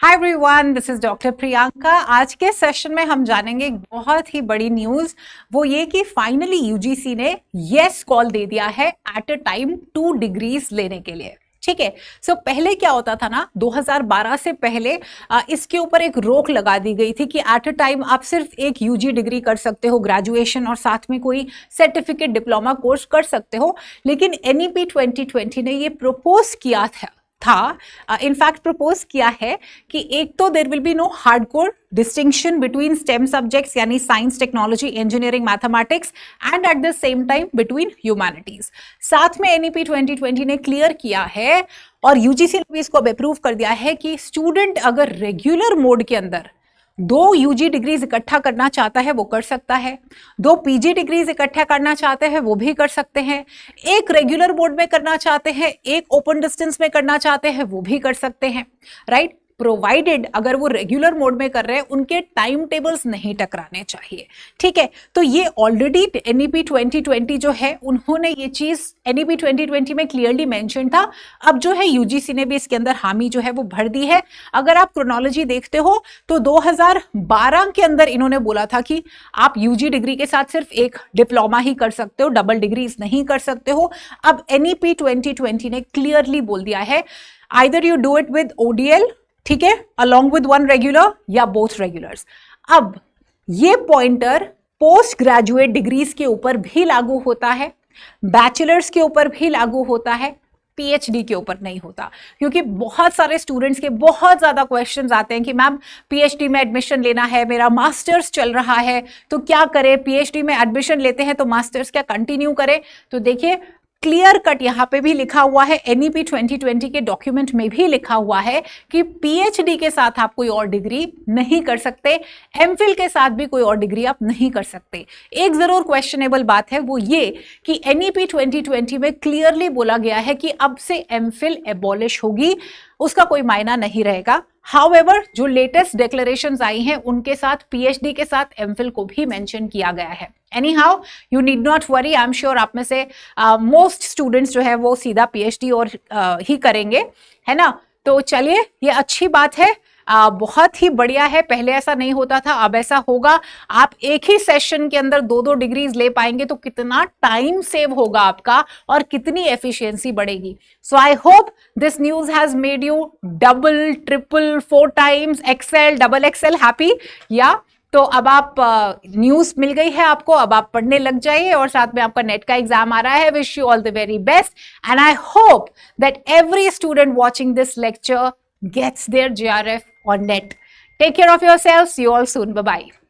Hi everyone, this is doctor Priyanka. आज के session में हम जानेंगे एक बहुत ही बड़ी न्यूज। वो ये कि फाइनली यूजीसी ने यस कॉल दे दिया है एट अ टाइम 2 डिग्रीज लेने के लिए। ठीक है। सो पहले क्या होता था ना, 2012 से पहले इसके ऊपर एक रोक लगा दी गई थी कि एट अ टाइम आप सिर्फ एक यूजी डिग्री कर सकते हो, ग्रेजुएशन, और साथ में कोई सर्टिफिकेट डिप्लोमा कोर्स कर सकते हो। लेकिन एनईपी 2020 ने ये प्रपोज किया था इनफैक्ट प्रपोज किया है कि एक तो there will be no hardcore distinction between STEM subjects यानी science, technology, engineering, mathematics and at the same time between humanities. साथ में एनईपी 2020 ने क्लियर किया है और यूजीसी ने भी इसको अप्रूव कर दिया है कि स्टूडेंट अगर रेगुलर मोड के अंदर 2 यूजी डिग्रीज इकट्ठा करना चाहता है वो कर सकता है, 2 पीजी डिग्रीज इकट्ठा करना चाहते हैं वो भी कर सकते हैं, एक रेगुलर मोड में करना चाहते हैं, एक ओपन डिस्टेंस में करना चाहते हैं वो भी कर सकते हैं, राइट। प्रोवाइडेड अगर वो रेगुलर मोड में कर रहे हैं उनके टाइम टेबल्स नहीं टकराने चाहिए। ठीक है। तो ये ऑलरेडी एनईपी 2020 जो है उन्होंने ये चीज एनईपी 2020 में क्लियरली मेंशन था। अब जो है यूजीसी ने भी इसके अंदर हामी जो है वो भर दी है। अगर आप क्रोनोलॉजी देखते हो तो 2012 के अंदर इन्होंने बोला था कि आप यूजी डिग्री के साथ सिर्फ एक डिप्लोमा ही कर सकते हो, डबल डिग्रीज नहीं कर सकते हो। अब एनईपी 2020 ने क्लियरली बोल दिया है either you do it with ODL, ठीक है, अलॉन्ग विद 1 रेगुलर या बोथ रेगुलर्स। अब ये पॉइंटर पोस्ट ग्रेजुएट डिग्रीज के ऊपर भी लागू होता है, बैचलर्स के ऊपर भी लागू होता है, पीएचडी के ऊपर नहीं होता। क्योंकि बहुत सारे स्टूडेंट्स के बहुत ज्यादा क्वेश्चंस आते हैं कि मैम पीएचडी में एडमिशन लेना है, मेरा मास्टर्स चल रहा है तो क्या करें, पीएचडी में एडमिशन लेते हैं तो मास्टर्स क्या कंटिन्यू करें। तो देखिए क्लियर कट यहां पे भी लिखा हुआ है, एनईपी 2020 के डॉक्यूमेंट में भी लिखा हुआ है कि पीएचडी के साथ आप कोई और डिग्री नहीं कर सकते, एमफिल के साथ भी कोई और डिग्री आप नहीं कर सकते। एक जरूर क्वेश्चनेबल बात है वो ये कि एनईपी 2020 में क्लियरली बोला गया है कि अब से एमफिल एबॉलिश होगी, उसका कोई मायना नहीं रहेगा। हाउएवर जो लेटेस्ट डिक्लेरेशंस आई हैं उनके साथ पीएचडी के साथ एमफिल को भी मेंशन किया गया है। Any how you need not worry, I am sure आप में से मोस्ट स्टूडेंट्स जो है वो सीधा पीएचडी और ही करेंगे, है ना। तो चलिए ये अच्छी बात है, बहुत ही बढ़िया है। पहले ऐसा नहीं होता था, अब ऐसा होगा। आप एक ही सेशन के अंदर 2-2 डिग्रीज ले पाएंगे तो कितना टाइम सेव होगा आपका और कितनी एफिशिएंसी बढ़ेगी। So I hope this news has made you double, triple, 4 times excel, double excel happy. या तो अब आप न्यूज मिल गई है आपको, अब आप पढ़ने लग जाइए और साथ में आपका नेट का एग्जाम आ रहा है। Wish you all the very best and I hope that every student watching this lecture gets their JRF or NET. Take care of yourselves. See you all soon. Bye-bye.